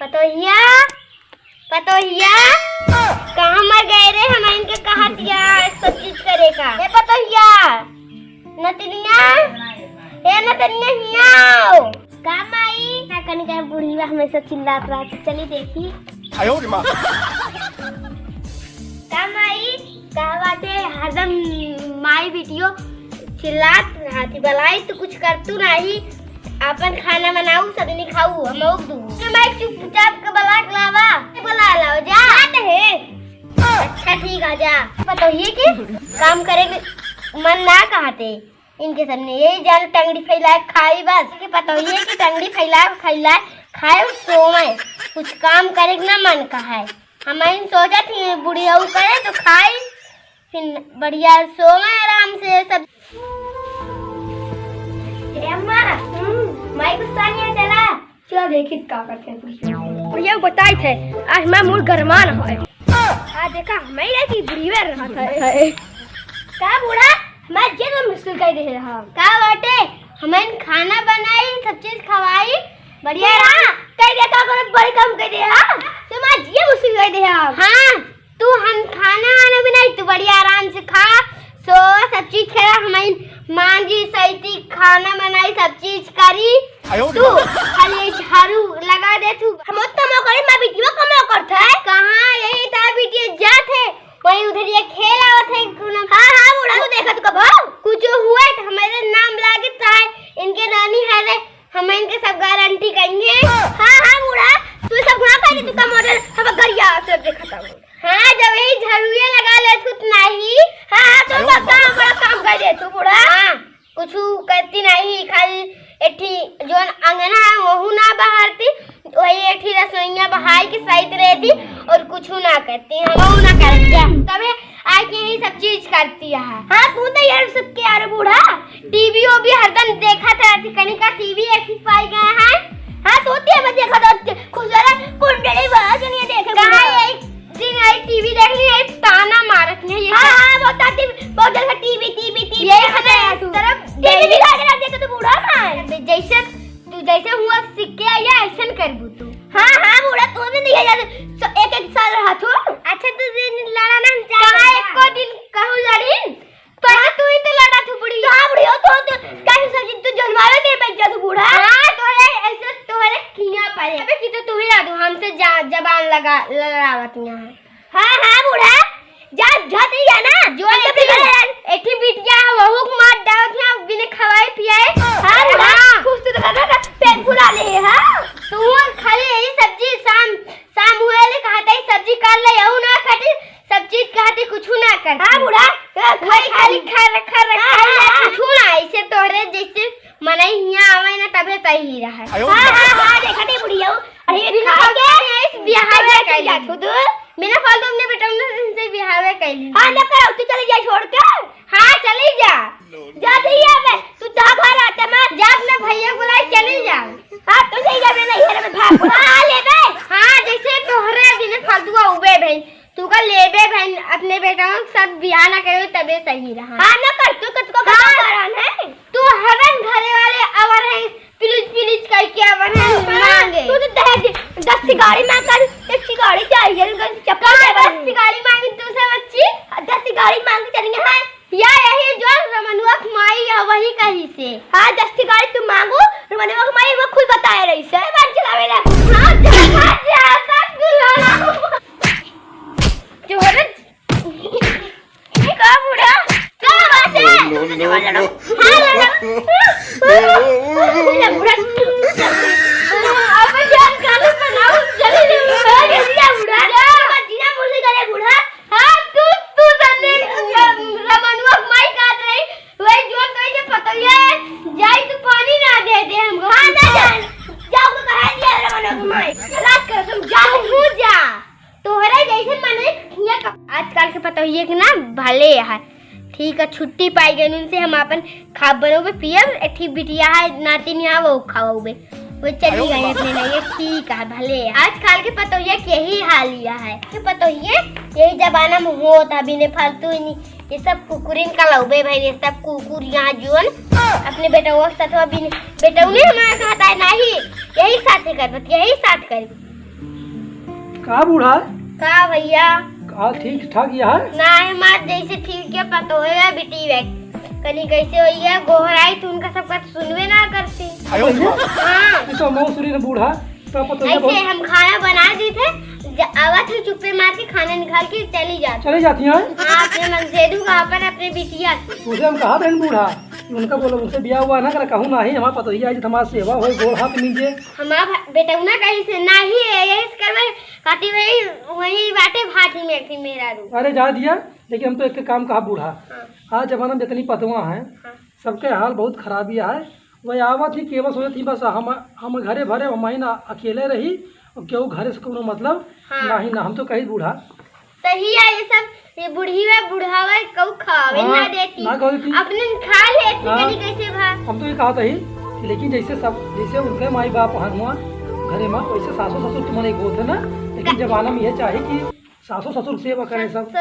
पतोहिया पतोहिया कहाँ मर गए रे? हम इनके कहा दिया सब चीज करेगा। हे पतोहिया नतनिया, हे नतनिया हियाओ काम आई ना कनी का बुढ़िया हमेशा चिल्लात रहा। चली देखी आयो रे मां काम आई कहा बाटे हरदम माई वीडियो चिल्लात रहती। बलाई तो कुछ कर तू नहीं, अपन खाना बनाऊ सबने खाऊ हम दू मैं चुपचाप के बला के लावा बला लाओ जा है। अच्छा ठीक है जा। पतोहिए के काम करे मन ना कहते इनके सामने यही जान टंगड़ी फैलाए खाई बस के पतोहिए की टंगड़ी फैलाए खाए सोए कुछ काम करे ना मन का है। हम इन सोचा थी बुढ़िया करे तो खाई फिर बढ़िया सोए आराम से सब। माई गुस्सा नहीं चला चलो देखी का करते हैं। बुढ़िया बताए थे आज मैं मूड गरमान है। हाँ देखा मैं की बुढ़िया रहा था का बूढ़ा मैं जे तो मुश्किल कर दे रहा का बाटे हमें खाना बनाई सब चीज खवाई बढ़िया रहा कह दे का करे बड़ी काम कर दे हां तो मैं जे मुश्किल कर दे हां तू हम खाना आने बनाई तू बढ़िया आराम से खा सो सब चीज खेला हमें मां जी सही खाना बनाई सब चीज करी तू खाली झाड़ू लगा दे तू हम तो मो करे मैं वीडियो कम करता है कहां यही था वीडियो जाते वही उधर ये खेल आवत है। हां हां बूढ़ा तू देखा तू कब कुछ हुआ तो हमारे नाम लागत है इनके नानी है रे हम इनके सब गारंटी करेंगे। हां हां बूढ़ा तू सब ना कर तू का मॉडल सब गरिया से देखता हूं। हां जब यही झाड़ूए लगा ले तू नहीं। हां तो बड़ा काम कर दे तू बूढ़ा। हां कुछ करती नहीं खाली एठी जोन अंगना है वहु ना बहारती वही एठी रसोईया बहाई के सहित रहती और कुछ ना करती हम ना करती तबे आके यही सब चीज करती है। हां तू तो यार सबके यार बूढ़ा टीवी ओ भी हरदम देखा था कनी का टीवी एठी पाई गए हैं। हां सोती है मैं देखा तो खुजरा कुंडली बाज नहीं देखे कहां एक दिन आई टीवी देख ली एक ताना मारत नहीं। हां हां बहुत जगह टीवी ये है तरफ टीवी भी लगा के रख दे तो बूढ़ा ना जैसे तू जैसे हुआ सिक्के आया ऐसा करबू तू। हां हां बूढ़ा तू भी नहीं है एक साल रहा तू। अच्छा तू दिन लड़ा ना कहां एक को दिन कहू लड़ी पर तू ही तो लड़ा तू बुढ़ी। हां बुढ़ी तो काहे सजी तू जनवावे के बेच तू बूढ़ा। हां तोरे ऐसे तोरे किया पड़े अबे की तो तू ही ला दू हमसे जबान लगा लड़ावत यहां। हां हां बूढ़ा जा जाती है ना जो एठी बिटिया वहु मार दावत ना बिने खवाए पियाए। हां खुश तो लगा पेट फुला ले। हां तू खाली यही सब्जी शाम हुए ले कहता है सब्जी कर ले यहू ना खाती सब चीज कहती कुछ ना कर। हां बूढ़ा खाली खा रखा कुछ ना ऐसे तोरे जैसे मने हिया आवे ना तबे सही रहा। हां हां देखती बुढ़िया अरे खा के इस बियाह में कर जा खुद मेरा फालतू अपने बेटा से बिहावे कैली। हां ना कर तू चली जा छोड़ के। हां चली जा जाती है मैं तू ता घर आता मैं जा अपने भैया बुलाई चली जा। हां तू सही जा मैं नहीं है मैं भाग। हां ले बे हां जैसे तोहरे दिन फालतू उबे बहन तू का लेबे बहन अपने बेटा सब बियाह ना करे तबे सही रहा। हां ना कर तू को करान है तू हरन घरे वाले अवर है प्लीज करके अवर है मांगे तू तो दहेज 10 की गाड़ी मांग कर 1 की गाड़ी चाहिए चप्पल 10 की गाड़ी मांगी तू से बच्ची 10 की गाड़ी मांग चली है या यही जो रमनुआ माई है वही कहीं से। हां 10 की गाड़ी तू मांगो रमनुआ माई वो खुद बताए रही से बात चलावेला। हां जा सब दिलाना जोरे का बुढ़ा का बात है हां बुढ़ा अब जान काले बनाओ चली गया बुढ़ा जीना मुर्गी करे बुढ़ा। हां तू सने रमनुआ माई काट रही वही जो कहे के पतोया जाई तू पानी ना दे हमको। हां जा जाओ को कह दिया रमनुआ माई रात कर तुम जाओ जा तोहरे जैसे मने आजकल के पतोहिए के ना भले है ठीक है छुट्टी पाई गई उनसे हम अपन खा बनोगे पियब एठी बिटिया है नातिन यहाँ वो खाओगे वो चली गई अपने लिए ठीक है भले। आजकल के पतोहिए के यही हाल लिया है कि पतोहिए यही जमाना में होता बिने फालतू नहीं ये सब कुकुरिन का लौबे भाई ये सब कुकुर यहाँ जोन अपने बेटा वो साथ बिने बेटा उन्हें हमारा कहता है नहीं यही साथ कर यही साथ कर कहा बूढ़ा? का भैया? कहा ठीक ठाक यहाँ? नहीं मत जैसे ठीक है पता होएगा बेटी वे कनी कैसे होई है गोहराई तो उनका सब बात सुनवे ना करती। हाँ तो मऊ सुरी ने बूढ़ा तो पता है ऐसे हम खाना बना दी थे आवाज से चुप्पे मार के खाना निकाल के चली जाती हैं। हाँ अपने मंगेदू का अपन अपने बिटिया से उसे हम कहा था बूढ़ा उनका बोलो उनसे ब्याह हुआ ना कर कहूँ नहीं हमारा पता ही आज हमारा सेवा हो गोल हाथ नीचे हमारा बेटा ना कहीं से नहीं है यही करवे काटी वही बाटे भाटी में थी मेरा रू। अरे जा दिया लेकिन हम तो एक काम कहा बूढ़ा। आज जमाना में जितनी पतवा है सबके हाल बहुत खराबी है। वही आवत ही केवल सोचे थी बस हम घरे भरे हम ना अकेले रही और क्यों घरे से कोनो मतलब नहीं ना हम तो कही बूढ़ा सही है ये सब ये बुढ़ी वे बुढ़ावा कौ खावे ना देती अपने खा लेती कनी कैसे भा। हम तो ये कहा था ही लेकिन जैसे उनके माई बाप हुआ घरे में वैसे सासू ससुर तुम्हारे गोद है ना लेकिन जमाना में ये चाहे कि सासू ससुर सेवा करें सब।